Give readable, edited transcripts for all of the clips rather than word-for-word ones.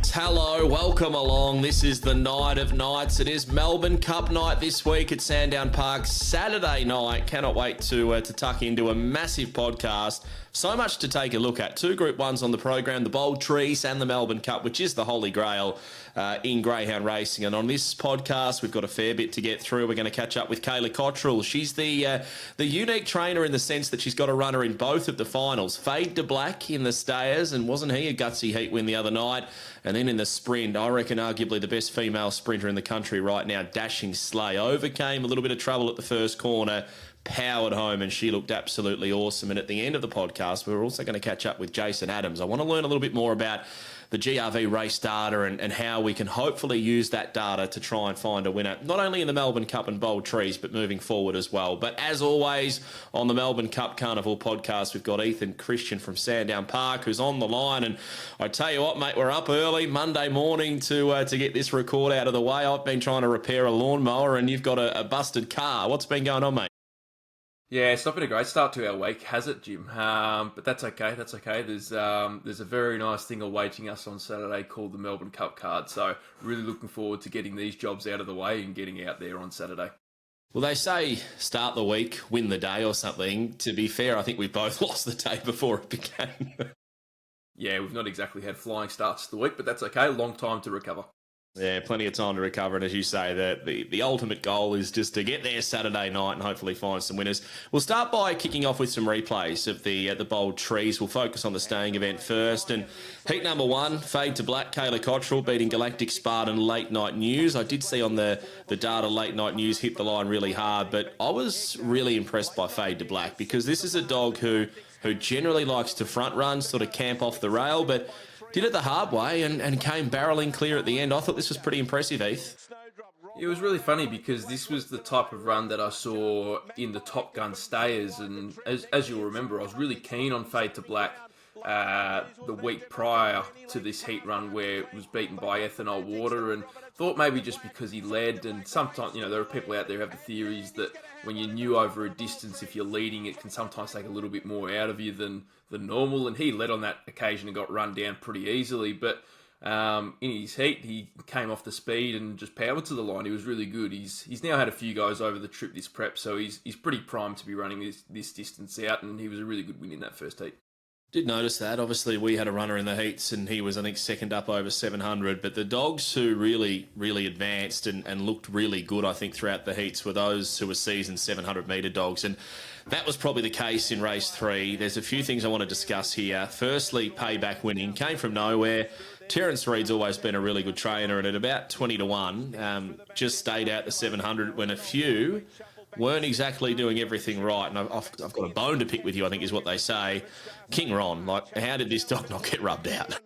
Hello, welcome along. This is the night of nights. It is Melbourne Cup night this week at Sandown Park, Saturday night. Cannot wait to tuck into a massive podcast. So much to take a look at. Two Group 1s on the program, the Bold Trease and the Melbourne Cup, which is the holy grail in greyhound racing. And on this podcast, we've got a fair bit to get through. We're going to catch up with Kayla Cottrell. She's the unique trainer in the sense that she's got a runner in both of the finals. Fade to Black in the Stayers, and wasn't he a gutsy heat win the other night? And then in the sprint, I reckon arguably the best female sprinter in the country right now, Dashing Slay, overcame a little bit of trouble at the first corner, powered home, and she looked absolutely awesome. And at the end of the podcast, we're also going to catch up with Jason Adams. I want to learn a little bit more about the GRV race data and how we can hopefully use that data to try and find a winner, not only in the Melbourne Cup and Bold Trees, but moving forward as well. But as always, on the Melbourne Cup Carnival podcast, we've got Ethan Christian from Sandown Park, who's on the line. And I tell you what, mate, we're up early Monday morning to get this record out of the way. I've been trying to repair a lawnmower, and you've got a busted car. What's been going on, mate? Yeah, it's not been a great start to our week, has it, Jim? But that's okay. That's okay. There's a very nice thing awaiting us on Saturday called the Melbourne Cup card. So really looking forward to getting these jobs out of the way and getting out there on Saturday. Well, they say start the week, win the day or something. To be fair, I think we both lost the day before it began. Yeah, we've not exactly had flying starts to the week, but that's okay. Long time to recover. Yeah, plenty of time to recover. And as you say, the ultimate goal is just to get there Saturday night and hopefully find some winners. We'll start by kicking off with some replays of the Bold Trees. We'll focus on the staying event first. And heat number 1, Fade to Black, Kayla Cottrell beating Galactic Spartan Late Night News. I did see on the data Late Night News hit the line really hard, but I was really impressed by Fade to Black because this is a dog who generally likes to front run, sort of camp off the rail, but did it the hard way and came barreling clear at the end. I thought this was pretty impressive, Heath. It was really funny because this was the type of run that I saw in the Top Gun Stayers, and as you'll remember, I was really keen on Fade to Black the week prior to this heat run where it was beaten by Ethanol Water, and thought maybe just because he led, and sometimes, there are people out there who have the theories that when you're new over a distance, if you're leading, it can sometimes take a little bit more out of you than normal, and he led on that occasion and got run down pretty easily, but in his heat, he came off the speed and just powered to the line. He was really good. He's now had a few goes over the trip this prep, so he's pretty primed to be running this distance out, and he was a really good win in that first heat. Did notice that. Obviously, we had a runner in the heats, and he was, I think, second up over 700. But the dogs who really, really advanced and looked really good, I think, throughout the heats were those who were seasoned 700-metre dogs. And that was probably the case in race 3. There's a few things I want to discuss here. Firstly, Payback winning. Came from nowhere. Terence Reid's always been a really good trainer, and at about 20-1, just stayed out the 700 when a few weren't exactly doing everything right. And I've got a bone to pick with you, I think is what they say. King Ron, how did this dog not get rubbed out?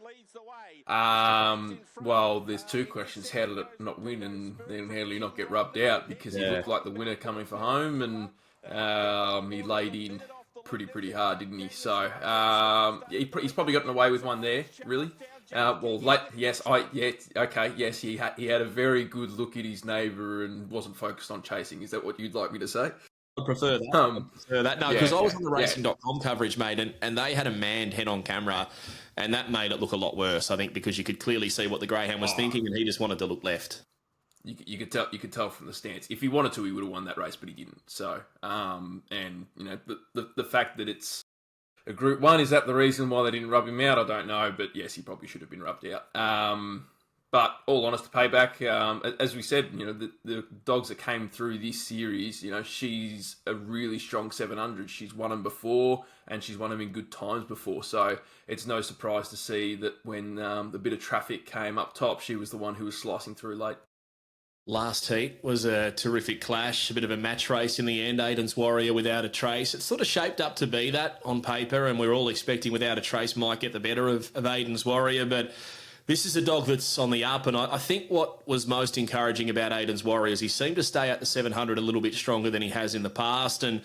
Well, there's two questions. How did it not win, and then how did he not get rubbed out? Because he looked like the winner coming for home, and he laid in pretty hard, didn't he? So he's probably gotten away with one there, really. He had a very good look at his neighbour and wasn't focused on chasing. Is that what you'd like me to say? I prefer that. No, because I was on the racing.com coverage, mate, and they had a manned head on camera, and that made it look a lot worse, I think, because you could clearly see what the greyhound was thinking, and he just wanted to look left. You could tell from the stance. If he wanted to, he would have won that race, but he didn't. So, the fact that it's a Group 1, is that the reason why they didn't rub him out? I don't know, but yes, he probably should have been rubbed out. But all honest, Payback, as we said, the dogs that came through this series, she's a really strong 700. She's won them before, and she's won them in good times before. So it's no surprise to see that when the bit of traffic came up top, she was the one who was slicing through late. Last heat was a terrific clash, a bit of a match race in the end. Aiden's Warrior without a trace. It sort of shaped up to be that on paper, and we're all expecting without a trace might get the better of Aiden's Warrior, but this is a dog that's on the up, and I think what was most encouraging about Aiden's Warrior is he seemed to stay at the 700 a little bit stronger than he has in the past, and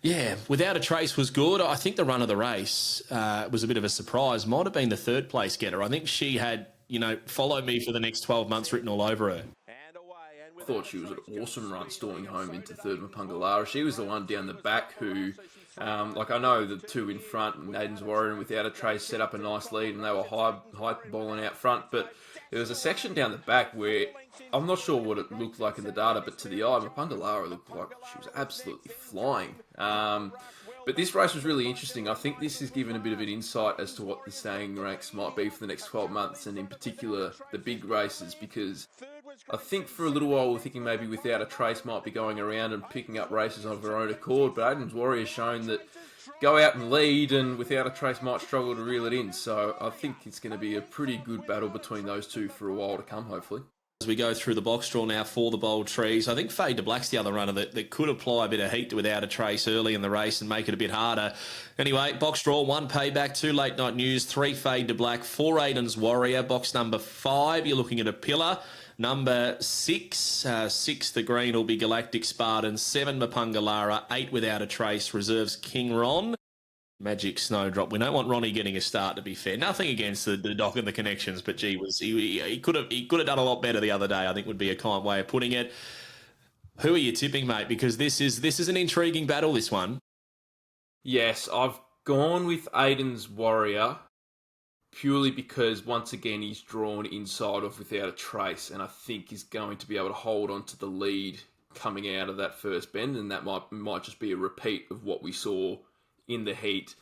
yeah, without a trace was good. I think the run of the race was a bit of a surprise. Might have been the third place getter. I think she had, follow me for the next 12 months written all over her. Thought she was an awesome run, storming home into third Mapungalara. She was the one down the back who Like I know the two in front, and Aiden's Warrior and Without a Trace set up a nice lead, and they were high balling out front. But there was a section down the back where I'm not sure what it looked like in the data, but to the eye, Mapungalara looked like she was absolutely flying. But this race was really interesting. I think this has given a bit of an insight as to what the staying ranks might be for the next 12 months, and in particular the big races, because I think for a little while we're thinking maybe Without a Trace might be going around and picking up races of her own accord, but Aiden's Warrior has shown that go out and lead, and Without a Trace might struggle to reel it in. So I think it's going to be a pretty good battle between those two for a while to come, hopefully. As we go through the box draw now for the Bold Trees, I think Fade to Black's the other runner that could apply a bit of heat to Without a Trace early in the race and make it a bit harder. Anyway, box draw, 1 Payback, 2 Late Night News, 3 Fade to Black, 4 Aiden's Warrior. Box number 5, you're looking at a pillar. Number 6, the green will be Galactic Spartan. 7, Mapungalara. 8, Without a Trace, reserves King Ron. Magic Snowdrop. We don't want Ronnie getting a start, to be fair. Nothing against the dock and the connections, but gee, he could have done a lot better the other day, I think would be a kind way of putting it. Who are you tipping, mate? Because this is an intriguing battle, this one. Yes, I've gone with Aiden's Warrior purely because, once again, he's drawn inside of Without a Trace, and I think he's going to be able to hold on to the lead coming out of that first bend, and that might just be a repeat of what we saw in the heat.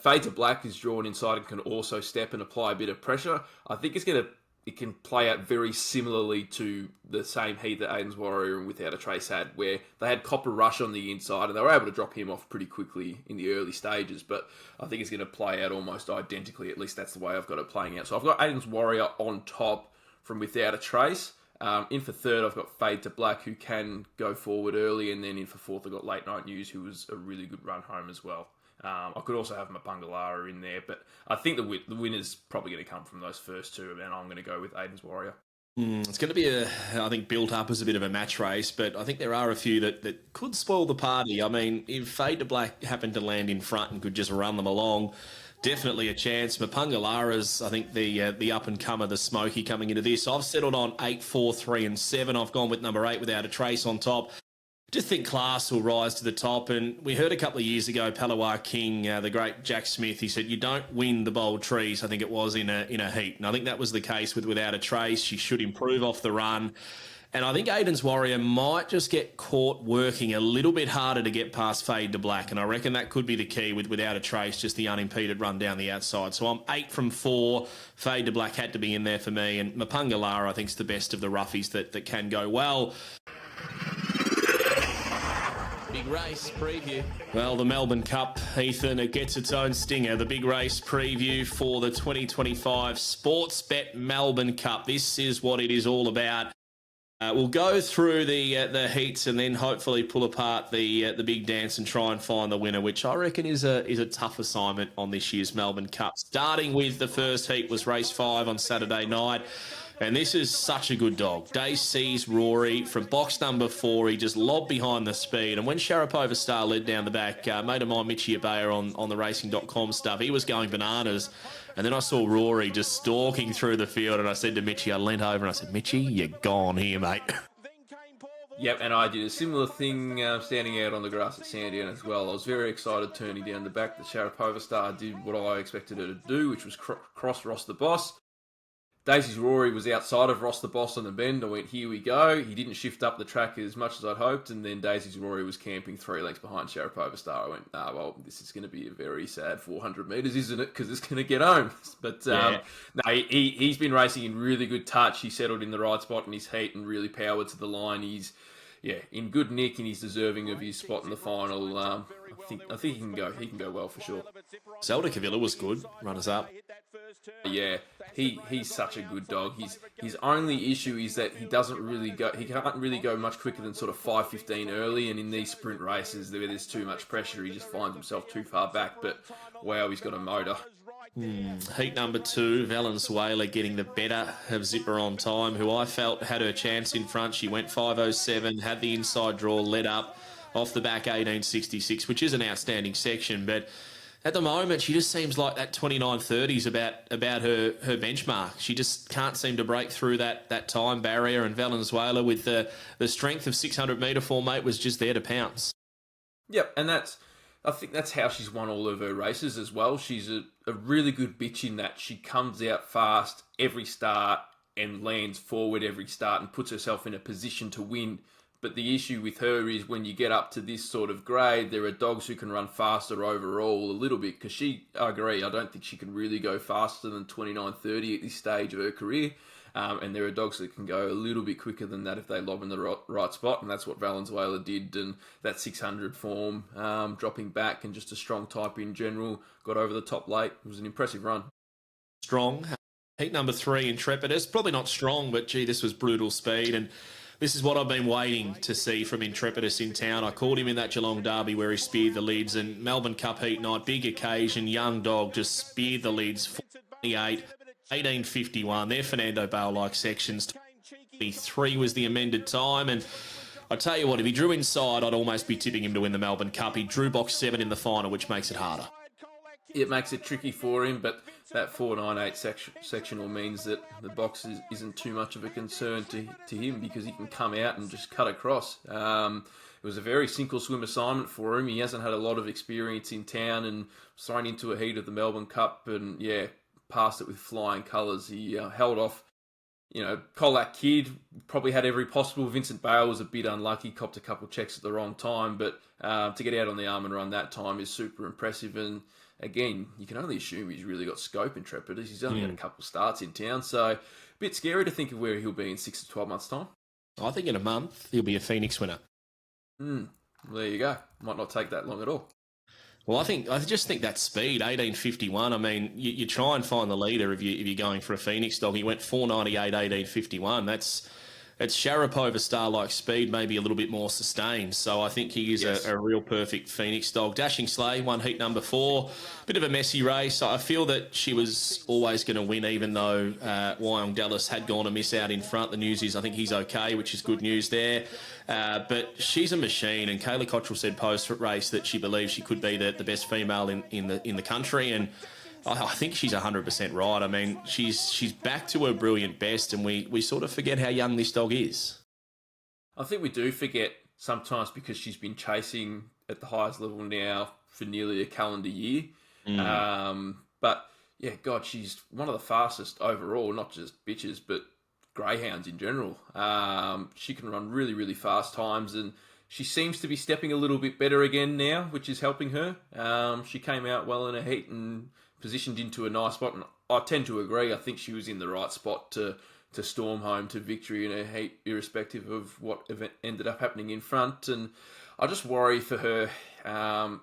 Fade to Black is drawn inside and can also step and apply a bit of pressure. I think it can play out very similarly to the same heat that Aiden's Warrior and Without a Trace had, where they had Copper Rush on the inside and they were able to drop him off pretty quickly in the early stages. But I think it's going to play out almost identically. At least that's the way I've got it playing out. So I've got Aiden's Warrior on top from Without a Trace. In for third, I've got Fade to Black, who can go forward early, and then in for fourth, I've got Late Night News, who was a really good run home as well. I could also have Mapungalara in there, but I think the winner's probably going to come from those first two, and I'm going to go with Aiden's Warrior. It's going to be, I think, built up as a bit of a match race, but I think there are a few that could spoil the party. I mean, if Fade to Black happened to land in front and could just run them along, definitely a chance. Mapungalara's, I think, the up-and-comer, the smoky coming into this. I've settled on 8, 4, 3 and 7. I've gone with number 8 Without a Trace on top. Just think class will rise to the top. And we heard a couple of years ago, Palawa King, the great Jack Smith, he said, you don't win the Bold Trees, I think it was, in a heat. And I think that was the case with Without a Trace. She should improve off the run. And I think Aiden's Warrior might just get caught working a little bit harder to get past Fade to Black. And I reckon that could be the key with Without a Trace, just the unimpeded run down the outside. So I'm 8 from 4. Fade to Black had to be in there for me. And Mapungalara, I think, is the best of the roughies that can go well. Big race preview. Well, the Melbourne Cup, Ethan, it gets its own stinger. The big race preview for the 2025 Sportsbet Melbourne Cup. This is what it is all about. We'll go through the heats and then hopefully pull apart the big dance and try and find the winner, which I reckon is a tough assignment on this year's Melbourne Cup. Starting with the first heat was race 5 on Saturday night. And this is such a good dog. Dace sees Rory from box number 4. He just lobbed behind the speed. And when Sharapova Star led down the back, mate of mine, Mitchie Abayer on the racing.com stuff, he was going bananas. And then I saw Rory just stalking through the field. And I said to Mitchie, I leant over and I said, Mitchie, you're gone here, mate. Yep, and I did a similar thing standing out on the grass at Sandown as well. I was very excited turning down the back. The Sharapova Star did what I expected her to do, which was cross Ross the Boss. Daisy's Rory was outside of Ross the Boss on the bend. I went, here we go. He didn't shift up the track as much as I'd hoped, and then Daisy's Rory was camping 3 lengths behind Sharapova Star. I went, well, this is going to be a very sad 400 metres, isn't it? Because it's going to get home. But no, he's been racing in really good touch. He settled in the right spot in his heat and really powered to the line. He's in good nick and he's deserving of his spot in the final. I think he can go well for sure. Zelda Cavilla was good, runners up. Yeah, he's such a good dog. His only issue is that he can't really go much quicker than sort of 5:15 early, and in these sprint races where there's too much pressure, he just finds himself too far back. But wow, he's got a motor. Heat number 2, Valenzuela getting the better of Zipper on Time, who I felt had her chance in front. She went 5:07, had the inside draw, led up off the back 18:66, which is an outstanding section, but at the moment, she just seems like that 29:30 is about her benchmark. She just can't seem to break through that time barrier, and Valenzuela with the strength of 600 metre form, mate, was just there to pounce. Yep, and that's I think that's how she's won all of her races as well. She's a really good bitch in that she comes out fast every start and lands forward every start and puts herself in a position to win. But the issue with her is when you get up to this sort of grade, there are dogs who can run faster overall a little bit. Because I agree, I don't think she can really go faster than 29:30 at this stage of her career. And there are dogs that can go a little bit quicker than that if they lob in the right spot, and that's what Valenzuela did. And that 600 form, dropping back, and just a strong type in general, got over the top late. It was an impressive run. Strong. Heat number 3, Intrepidus. Probably not strong, but gee, this was brutal speed. And this is what I've been waiting to see from Intrepidus in town. I called him in that Geelong derby where he speared the lids, and Melbourne Cup heat night, big occasion, young dog, just speared the lids, 48. 18:51. They're Fernando Bale-like sections. 23 was the amended time. And I tell you what, if he drew inside, I'd almost be tipping him to win the Melbourne Cup. He drew box 7 in the final, which makes it harder. It makes it tricky for him, but that 498 sectional means that the box isn't too much of a concern to him because he can come out and just cut across. It was a very single swim assignment for him. He hasn't had a lot of experience in town and thrown into a heat of the Melbourne Cup, and passed it with flying colours. He held off, Colac Kid, probably had every possible. Vincent Bale was a bit unlucky, copped a couple of checks at the wrong time, but to get out on the arm and run that time is super impressive. And again, you can only assume he's really got scope, Intrepidus. He's only had a couple of starts in town, so a bit scary to think of where he'll be in 6 to 12 months' time. I think in a month, he'll be a Phoenix winner. There you go. Might not take that long at all. Well, I just think that speed, 18:51. I mean, you try and find the leader if you're going for a Phoenix dog. He went 498, 18:51. It's Sharapova star-like speed, maybe a little bit more sustained. So I think he is a real perfect Phoenix dog. Dashing Slay won heat number 4. Bit of a messy race. I feel that she was always going to win, even though Wyong Dallas had gone to miss out in front. The news is I think he's okay, which is good news there. But she's a machine, and Kayla Cottrell said post-race that she believes she could be the best female in the country, and I think she's 100% right. I mean, she's back to her brilliant best, and we sort of forget how young this dog is. I think we do forget sometimes because she's been chasing at the highest level now for nearly a calendar year. But, yeah, God, she's one of the fastest overall, not just bitches, but greyhounds in general. She can run really, really fast times, and she seems to be stepping a little bit better again now, which is helping her. She came out well in a heat and positioned into a nice spot, and I tend to agree. I think she was in the right spot to storm home to victory in a heat, irrespective of what event ended up happening in front. And I just worry for her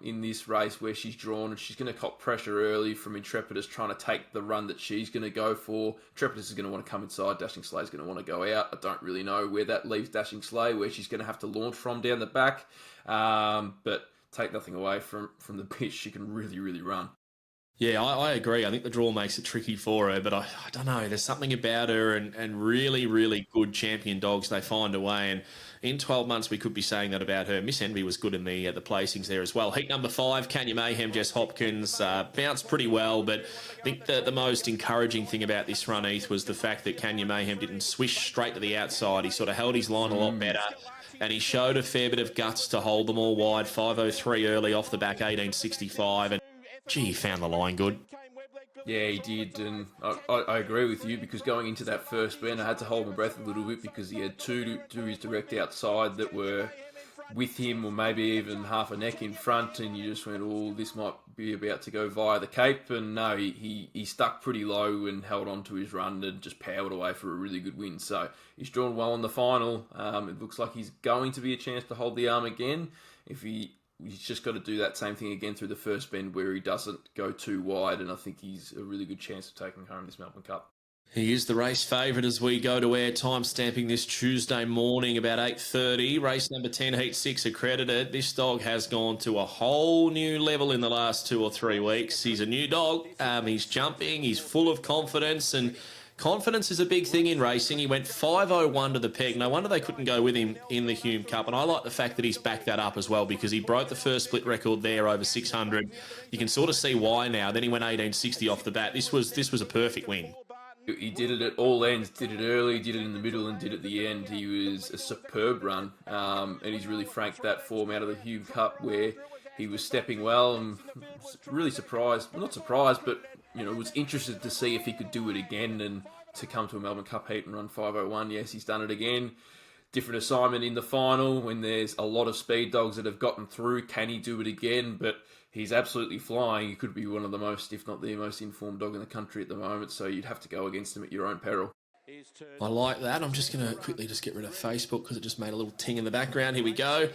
in this race where she's drawn, and she's going to cop pressure early from Intrepidus trying to take the run that she's going to go for. Intrepidus is going to want to come inside. Dashing Slay is going to want to go out. I don't really know where that leaves Dashing Slay, where she's going to have to launch from down the back. But take nothing away from the bitch. She can really, really run. Yeah, I agree. I think the draw makes it tricky for her, but I don't know. There's something about her and really, really good champion dogs. They find a way, and in 12 months we could be saying that about her. Miss Envy was good in the placings there as well. Heat number 5, Kanya Mayhem, Jess Hopkins, bounced pretty well, but I think the most encouraging thing about this run, Heath, was the fact that Kanya Mayhem didn't swish straight to the outside. He sort of held his line a lot better, and he showed a fair bit of guts to hold them all wide. 5:03 early off the back, 18:65, and gee, he found the line good. Yeah, he did, and I agree with you, because going into that first bend, I had to hold my breath a little bit because he had two to his direct outside that were with him, or maybe even half a neck in front, and you just went, oh, this might be about to go via the Cape. And no, he stuck pretty low and held on to his run and just powered away for a really good win. So he's drawn well in the final. It looks like he's going to be a chance to hold the arm again. He's just got to do that same thing again through the first bend where he doesn't go too wide, and I think he's a really good chance of taking home this Melbourne Cup. He is the race favourite as we go to air, time stamping this Tuesday morning about 8:30. Race number 10, Heat 6 accredited. This dog has gone to a whole new level in the last 2 or 3 weeks. He's a new dog. He's jumping. He's full of confidence, and confidence is a big thing in racing. He went 5:01 to the peg. No wonder they couldn't go with him in the Hume Cup. And I like the fact that he's backed that up as well, because he broke the first split record there over 600. You can sort of see why now. Then he went 18:60 off the bat. This was a perfect win. He did it at all ends, did it early, did it in the middle, and did it at the end. He was a superb run, and he's really franked that form out of the Hume Cup where he was stepping well, and really surprised, well, not surprised, but was interested to see if he could do it again and to come to a Melbourne Cup heat and run 5:01. Yes, he's done it again. Different assignment in the final when there's a lot of speed dogs that have gotten through. Can he do it again? But he's absolutely flying. He could be one of the most, if not the most informed dog in the country at the moment, so you'd have to go against him at your own peril. I like that. I'm just going to quickly just get rid of Facebook because it just made a little ting in the background. Here we go.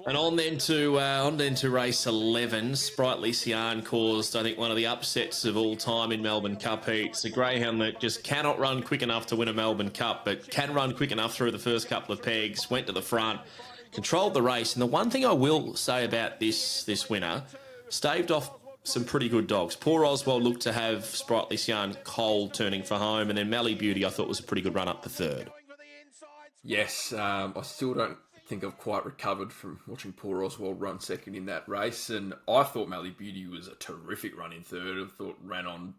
And on then to race 11. Sprightly Sian caused, I think, one of the upsets of all time in Melbourne Cup heats. A greyhound that just cannot run quick enough to win a Melbourne Cup, but can run quick enough through the first couple of pegs, went to the front, controlled the race. And the one thing I will say about this winner, staved off some pretty good dogs. Poor Oswald looked to have Sprightly Sian cold turning for home, and then Mally Beauty I thought was a pretty good run up for third. Yes, I still don't think I've quite recovered from watching poor Oswald run second in that race, and I thought Mally Beauty was a terrific run in third. I thought ran on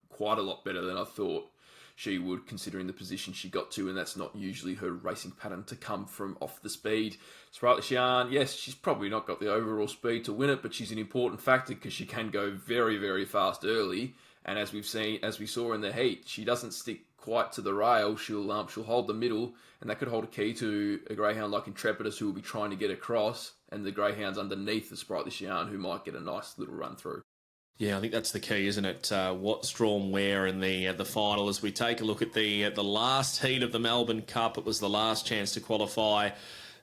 quite a lot better than I thought she would, considering the position she got to, and that's not usually her racing pattern to come from off the speed. Sprightly Sian, yes, she's probably not got the overall speed to win it, but she's an important factor because she can go very, very fast early, and as we saw in the heat, she doesn't stick quite to the rail. She'll hold the middle, and that could hold a key to a greyhound like Intrepidus, who will be trying to get across, and the greyhounds underneath the Sprightly Sian, who might get a nice little run through. Yeah, I think that's the key, isn't it? What's drawn where in the final. As we take a look at the last heat of the Melbourne Cup, it was the last chance to qualify,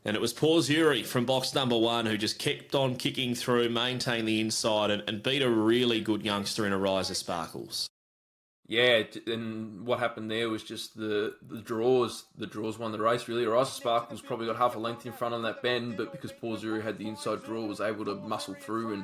and it was Paul Zuri from box number 1 who just kept on kicking through, maintained the inside, and beat a really good youngster in Ariza Sparkles. Yeah, and what happened there was just the draws. The draws won the race, really. Ariza Sparkles probably got half a length in front on that bend, but because Paul Zuri had the inside draw, was able to muscle through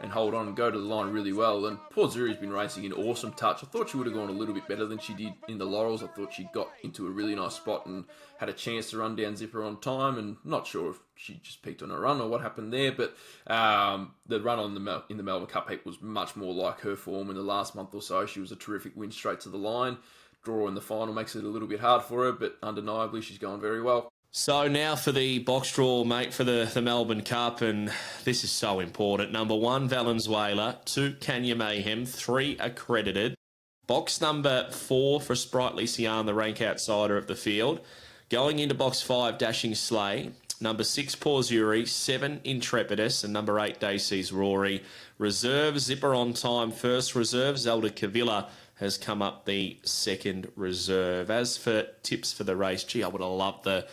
and hold on and go to the line really well. And Paul Zuri's been racing in awesome touch. I thought she would have gone a little bit better than she did in the Laurels. I thought she got into a really nice spot and had a chance to run down Zipper on time, and not sure if she just peaked on her run or what happened there, but the run in the Melbourne Cup heat was much more like her form in the last month or so. She was a terrific win straight to the line. Draw in the final makes it a little bit hard for her, but undeniably she's going very well. So now for the box draw, mate, for the Melbourne Cup, and this is so important. Number 1, Valenzuela. 2, Kanya Mayhem. 3, Accredited. Box number 4 for Sprightly Sian, the rank outsider of the field. Going into box 5, Dashing Slay. Number 6, Paul Zuri. 7, Intrepidus. And number 8, Dacey's Rory. Reserve, Zipper on time. First reserve, Zelda Cavilla has come up the second reserve. As for tips for the race, gee, I would have loved the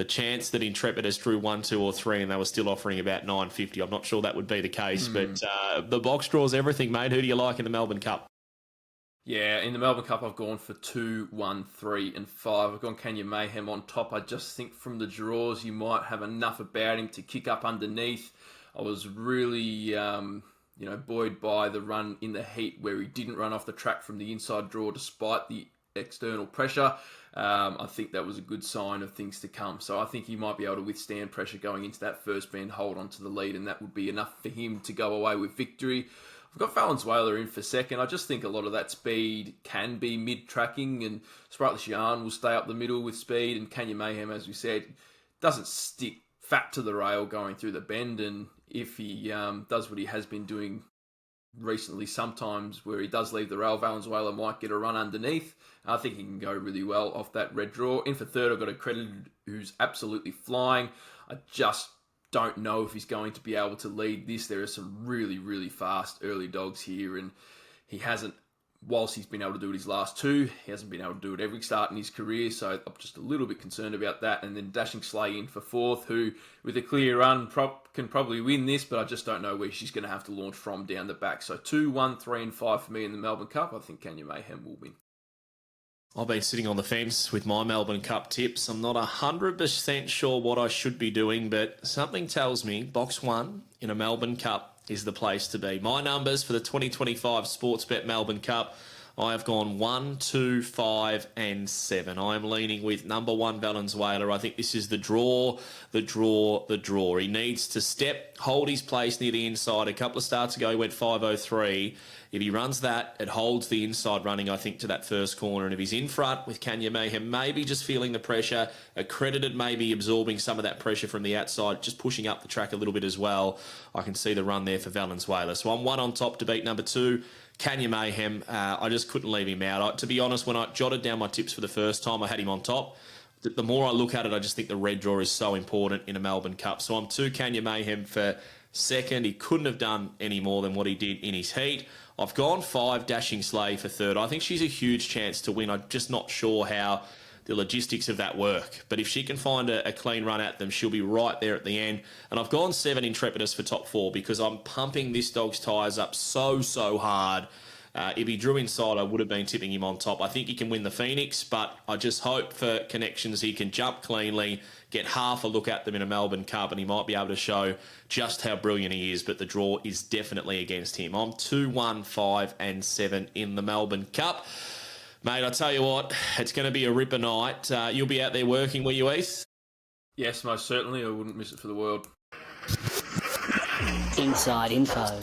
chance that Intrepidus drew 1, 2 or 3 and they were still offering about $9.50. I'm not sure that would be the case, but the box draws everything, mate. Who do you like in the Melbourne Cup? Yeah, in the Melbourne Cup, I've gone for 2, 1, 3 and 5. I've gone Kenya Mayhem on top. I just think from the draws, you might have enough about him to kick up underneath. I was really buoyed by the run in the heat where he didn't run off the track from the inside draw despite the external pressure. I think that was a good sign of things to come. So I think he might be able to withstand pressure going into that first bend, hold on to the lead, and that would be enough for him to go away with victory. I've got Valenzuela in for second. I just think a lot of that speed can be mid-tracking, and Sprightly Sian will stay up the middle with speed, and Kenya Mayhem, as we said, doesn't stick fat to the rail going through the bend, and if he does what he has been doing recently, sometimes where he does leave the rail, Valenzuela might get a run underneath. I think he can go really well off that red draw. In for third, I've got Accredited, who's absolutely flying. I just don't know if he's going to be able to lead this. There are some really, really fast early dogs here, and he hasn't, whilst he's been able to do it his last 2, he hasn't been able to do it every start in his career, so I'm just a little bit concerned about that. And then Dashing Slay in for fourth, who, with a clear run, can probably win this, but I just don't know where she's going to have to launch from down the back. So 2, 1, 3 and 5 for me in the Melbourne Cup. I think Kenya Mayhem will win. I've been sitting on the fence with my Melbourne Cup tips. I'm not 100% sure what I should be doing, but something tells me box 1 in a Melbourne Cup is the place to be. My numbers for the 2025 Sportsbet Melbourne Cup, I have gone 1, 2, 5, and 7. I am leaning with number 1 Valenzuela. I think this is the draw, the draw, the draw. He needs to step, hold his place near the inside. A couple of starts ago, he went 5.03. If he runs that, it holds the inside running, I think, to that first corner. And if he's in front with Kanya Mayhem, maybe just feeling the pressure, accredited, maybe absorbing some of that pressure from the outside, just pushing up the track a little bit as well, I can see the run there for Valenzuela. So I'm 1 on top to beat number 2. Kanya Mayhem, I just couldn't leave him out. To be honest, when I jotted down my tips for the first time, I had him on top. The more I look at it, I just think the red draw is so important in a Melbourne Cup. So I'm 2 Kanya Mayhem for second. He couldn't have done any more than what he did in his heat. I've gone 5 Dashing Slay for third. I think she's a huge chance to win. I'm just not sure how the logistics of that work. But if she can find a clean run at them, she'll be right there at the end. And I've gone 7 Intrepidus for top 4 because I'm pumping this dog's tyres up so hard. If he drew inside, I would have been tipping him on top. I think he can win the Phoenix, but I just hope for connections he can jump cleanly, get half a look at them in a Melbourne Cup, and he might be able to show just how brilliant he is, but the draw is definitely against him. I'm 2, 1, 5, and 7 in the Melbourne Cup. Mate, I tell you what, it's going to be a ripper night. You'll be out there working, will you, Heath? Yes, most certainly. I wouldn't miss it for the world. Inside info.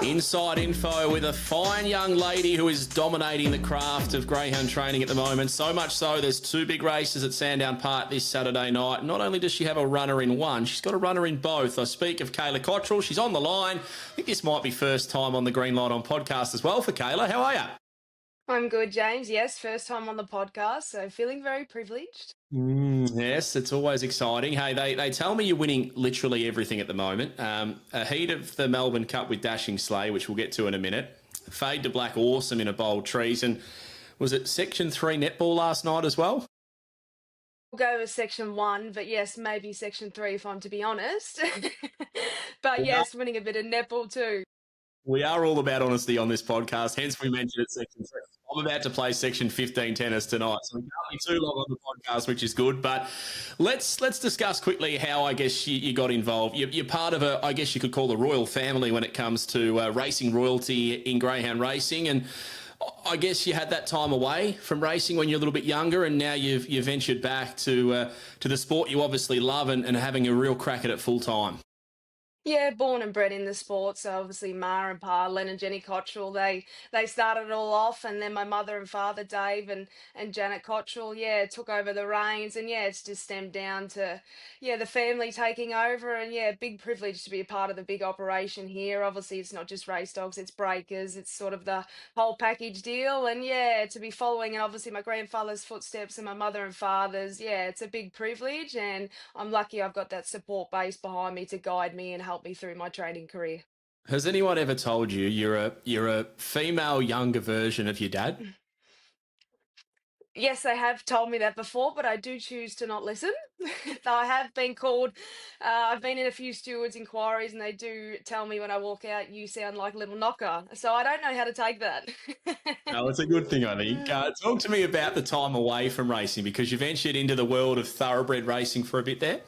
Inside info with a fine young lady who is dominating the craft of greyhound training at the moment. So much so, there's 2 big races at Sandown Park this Saturday night. Not only does she have a runner in one, she's got a runner in both. I speak of Kayla Cottrell. She's on the line. I think this might be first time on the Green Light On podcast as well for Kayla. How are you? I'm good, James. Yes, first time on the podcast, so feeling very privileged. Yes, it's always exciting. Hey, they tell me you're winning literally everything at the moment. A heat of the Melbourne Cup with Dashing Slay, which we'll get to in a minute. Fade to Black, awesome in a bold Trees. And was it Section 3 netball last night as well? We'll go with Section 1, but yes, maybe Section 3 if I'm to be honest. But yes, winning a bit of netball too. We are all about honesty on this podcast, hence we mentioned it Section 3. I'm about to play Section 15 tennis tonight, so we can't be too long on the podcast, which is good. But let's discuss quickly how I guess you got involved. You're part of I guess you could call a royal family when it comes to racing royalty in greyhound racing, and I guess you had that time away from racing when you're a little bit younger, and now you've ventured back to the sport you obviously love and having a real crack at it full time. Yeah, born and bred in the sport. So obviously Ma and Pa, Len and Jenny Cottrell, they started it all off, and then my mother and father, Dave and Janet Cottrell, yeah, took over the reins, and yeah, it's just stemmed down to the family taking over, and yeah, big privilege to be a part of the big operation here. Obviously, it's not just race dogs, it's breakers, it's sort of the whole package deal, and yeah, to be following and obviously my grandfather's footsteps and my mother and father's, yeah, it's a big privilege, and I'm lucky I've got that support base behind me to guide me and help me through my training career. Has anyone ever told you you're a female younger version of your dad? Yes, they have told me that before, but I do choose to not listen. Though I have been called, I've been in a few stewards' inquiries, and they do tell me when I walk out, you sound like a little knocker. So I don't know how to take that. No, it's a good thing, I think. Talk to me about the time away from racing, because you ventured into the world of thoroughbred racing for a bit there.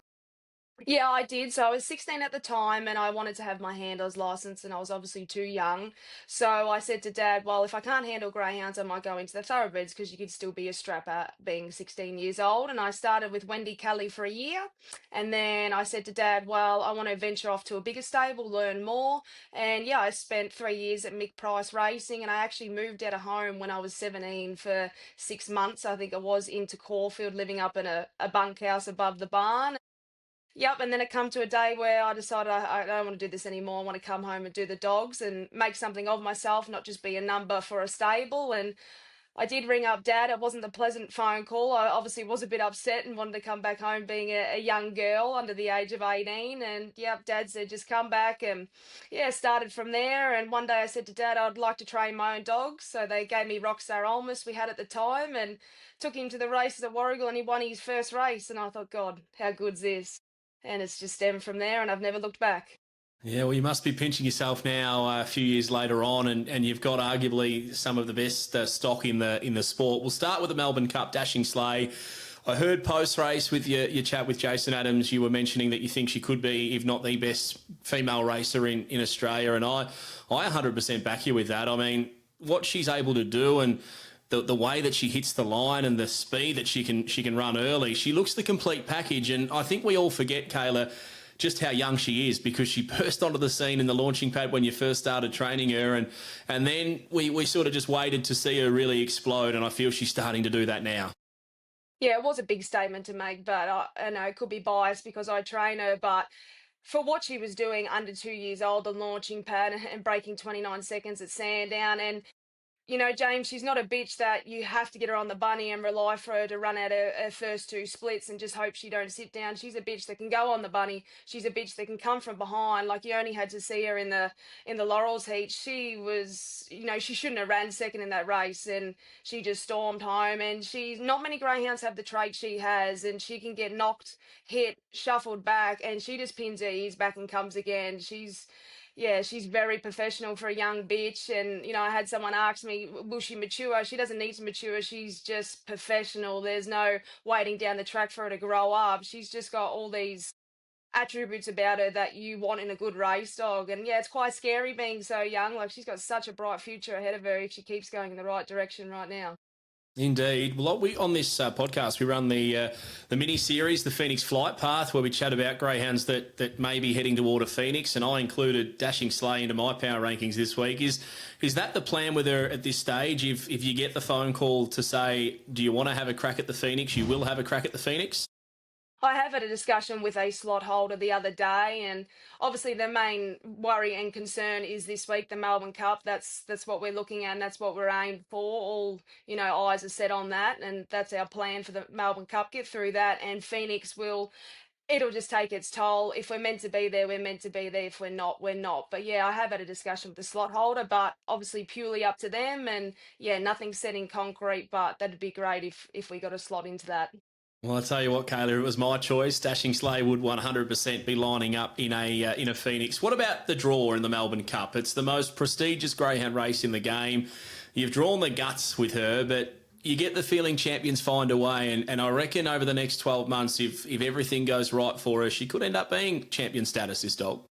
Yeah, I did. So I was 16 at the time and I wanted to have my handler's license, and I was obviously too young. So I said to Dad, well, if I can't handle greyhounds, I might go into the thoroughbreds because you could still be a strapper being 16 years old. And I started with Wendy Kelly for a year. And then I said to Dad, well, I want to venture off to a bigger stable, learn more. And yeah, I spent 3 years at Mick Price Racing, and I actually moved out of home when I was 17 for 6 months. I think I was into Caulfield, living up in a bunkhouse above the barn. Yep, and then it come to a day where I decided I don't want to do this anymore. I want to come home and do the dogs and make something of myself, not just be a number for a stable. And I did ring up Dad. It wasn't a pleasant phone call. I obviously was a bit upset and wanted to come back home being a young girl under the age of 18. And yep, Dad said, just come back. And yeah, started from there. And one day I said to Dad, I'd like to train my own dogs. So they gave me Rockstar Olmus we had at the time, and took him to the races at Warragul, and he won his first race. And I thought, God, how good's this? And it's just stemmed from there, and I've never looked back. Yeah, well, you must be pinching yourself now a few years later on, and you've got arguably some of the best stock in the sport. We'll start with the Melbourne Cup Dashing Slay. I heard post-race with your chat with Jason Adams, you were mentioning that you think she could be, if not the best female racer in Australia, and I 100% back you with that. I mean, what she's able to do and the way that she hits the line and the speed that she can run early, she looks the complete package. And I think we all forget, Kayla, just how young she is, because she burst onto the scene in the launching pad when you first started training her, and then we sort of just waited to see her really explode, and I feel she's starting to do that now. Yeah, it was a big statement to make, but I know it could be biased because I train her, but for what she was doing under 2 years old, the launching pad and breaking 29 seconds at Sandown, and James, she's not a bitch that you have to get her on the bunny and rely for her to run out her first two splits and just hope she don't sit down. She's a bitch that can go on the bunny. She's a bitch that can come from behind. Like, you only had to see her in the Laurels heat. She was, she shouldn't have ran second in that race, and she just stormed home. And she's not many greyhounds have the trait she has, and she can get knocked, hit, shuffled back, and she just pins her ears back and comes again. Yeah, she's very professional for a young bitch. And, I had someone ask me, will she mature? She doesn't need to mature. She's just professional. There's no waiting down the track for her to grow up. She's just got all these attributes about her that you want in a good race dog. And yeah, it's quite scary being so young. Like, she's got such a bright future ahead of her if she keeps going in the right direction right now. Indeed. Well, we on this podcast we run the mini series, the Phoenix Flight Path, where we chat about greyhounds that may be heading toward a Phoenix, and I included Dashing Slay into my power rankings this week. Is that the plan with her at this stage? If you get the phone call to say, do you want to have a crack at the Phoenix, you will have a crack at the Phoenix? I have had a discussion with a slot holder the other day, and obviously the main worry and concern is this week the Melbourne Cup. That's what we're looking at, and that's what we're aimed for. All eyes are set on that, and that's our plan for the Melbourne Cup. Get through that, and Phoenix will. It'll just take its toll. If we're meant to be there, we're meant to be there. If we're not, we're not. But yeah, I have had a discussion with the slot holder, but obviously purely up to them. And yeah, nothing set in concrete, but that'd be great if we got a slot into that. Well, I'll tell you what, Kayla, it was my choice. Dashing Slay would 100% be lining up in a Phoenix. What about the draw in the Melbourne Cup? It's the most prestigious greyhound race in the game. You've drawn the guts with her, but you get the feeling champions find a way. And I reckon over the next 12 months, if everything goes right for her, she could end up being champion status, this dog.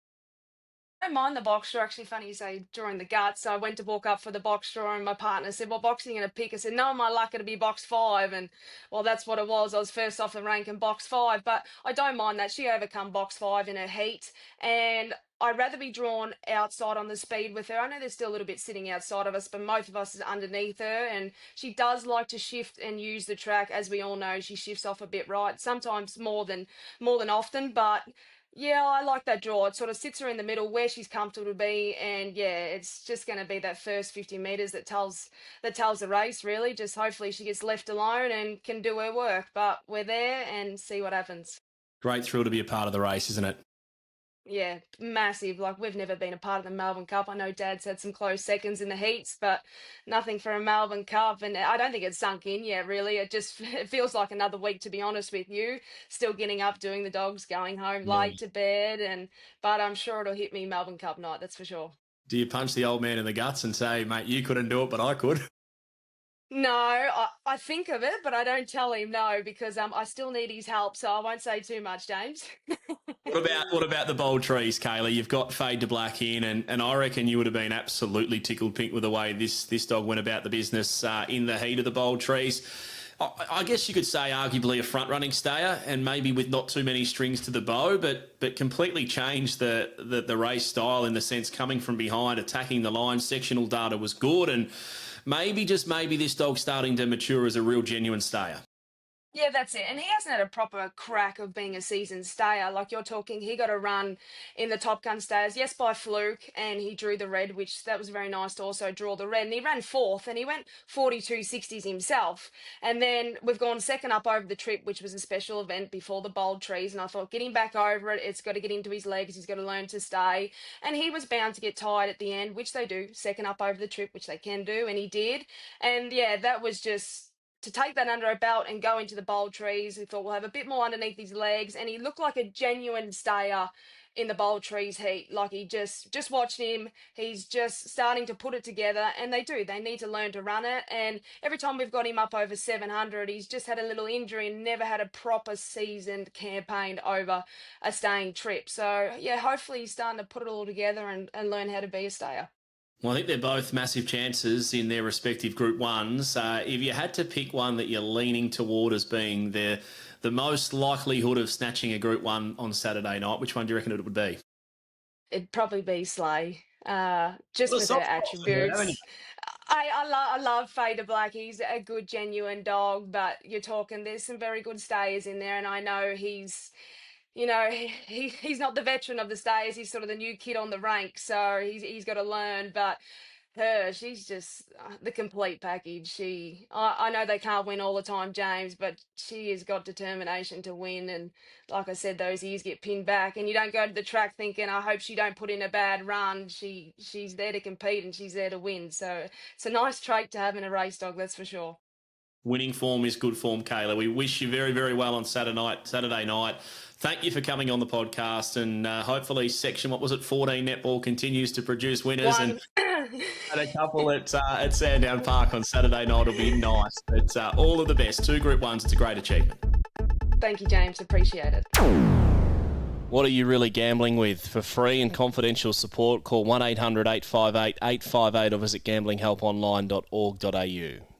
I don't mind the box draw. Actually, funny you say drawing the guts. So I went to walk up for the box draw, and my partner said, "Well, boxing are going to pick." I said, "No, my luck it'll be box five." And well, that's what it was. I was first off the rank in box five, but I don't mind that. She overcome box five in her heat, and I'd rather be drawn outside on the speed with her. I know there's still a little bit sitting outside of us, but most of us is underneath her, and she does like to shift and use the track. As we all know, she shifts off a bit right, sometimes more than often, but. Yeah, I like that draw. It sort of sits her in the middle where she's comfortable to be, and yeah, it's just going to be that first 50 meters that tells the race really. Just hopefully she gets left alone and can do her work. But we're there and see what happens. Great thrill to be a part of the race, isn't it? Yeah, massive. Like, we've never been a part of the Melbourne Cup. I know Dad's had some close seconds in the heats, but nothing for a Melbourne Cup. And I don't think it's sunk in yet, really. It feels like another week, to be honest with you. Still getting up, doing the dogs, going home Yeah. late to bed, but I'm sure it'll hit me Melbourne Cup night. That's for sure. Do you punch the old man in the guts and say, mate, you couldn't do it, but I could? No, I think of it, but I don't tell him no because I still need his help, so I won't say too much, James. What about the bold trees, Kayla? You've got Fade to Black in, and I reckon you would have been absolutely tickled pink with the way this dog went about the business in the heat of the bold trees. I guess you could say arguably a front-running stayer, and maybe with not too many strings to the bow, but completely changed the race style in the sense coming from behind, attacking the line. Sectional data was good, and maybe, just maybe, this dog's starting to mature as a real genuine stayer. Yeah, that's it. And he hasn't had a proper crack of being a seasoned stayer. Like you're talking, he got a run in the Top Gun stayers, yes, by fluke, and he drew the red, which that was very nice to also draw the red. And he ran fourth, and he went 42.60s himself. And then we've gone second up over the trip, which was a special event before the bold trees. And I thought, get him back over it. It's got to get into his legs. He's got to learn to stay. And he was bound to get tired at the end, which they do. Second up over the trip, which they can do, and he did. And yeah, that was just to take that under a belt and go into the bold trees. He thought we'll have a bit more underneath his legs, and he looked like a genuine stayer in the bold trees heat. Like, he just watched him. He's just starting to put it together, and they need to learn to run it. And every time we've got him up over 700, he's just had a little injury and never had a proper seasoned campaign over a staying trip. So yeah, hopefully he's starting to put it all together and learn how to be a stayer. Well, I think they're both massive chances in their respective Group 1s. If you had to pick one that you're leaning toward as being the most likelihood of snatching a Group 1 on Saturday night, which one do you reckon it would be? It'd probably be Slay, What just a with her soft spot for her, haven't you? attributes. I love Fader Black. He's a good, genuine dog, but you're talking, there's some very good stayers in there, and I know he's not the veteran of the stayers. He's sort of the new kid on the rank, so he's got to learn. But she's just the complete package. I know they can't win all the time, James, but she has got determination to win. And like I said, those ears get pinned back, and you don't go to the track thinking, I hope she don't put in a bad run. She's there to compete and she's there to win. So it's a nice trait to have in a race dog, that's for sure. Winning form is good form, Kayla. We wish you very, very well on Saturday night. Thank you for coming on the podcast, and hopefully Section, 14 netball continues to produce winners, One. and a couple at Sandown Park on Saturday night will be nice. But all of the best. 2 Group 1s, it's a great achievement. Thank you, James. Appreciate it. What are you really gambling with? For free and confidential support, call 1-800-858-858 or visit gamblinghelponline.org.au.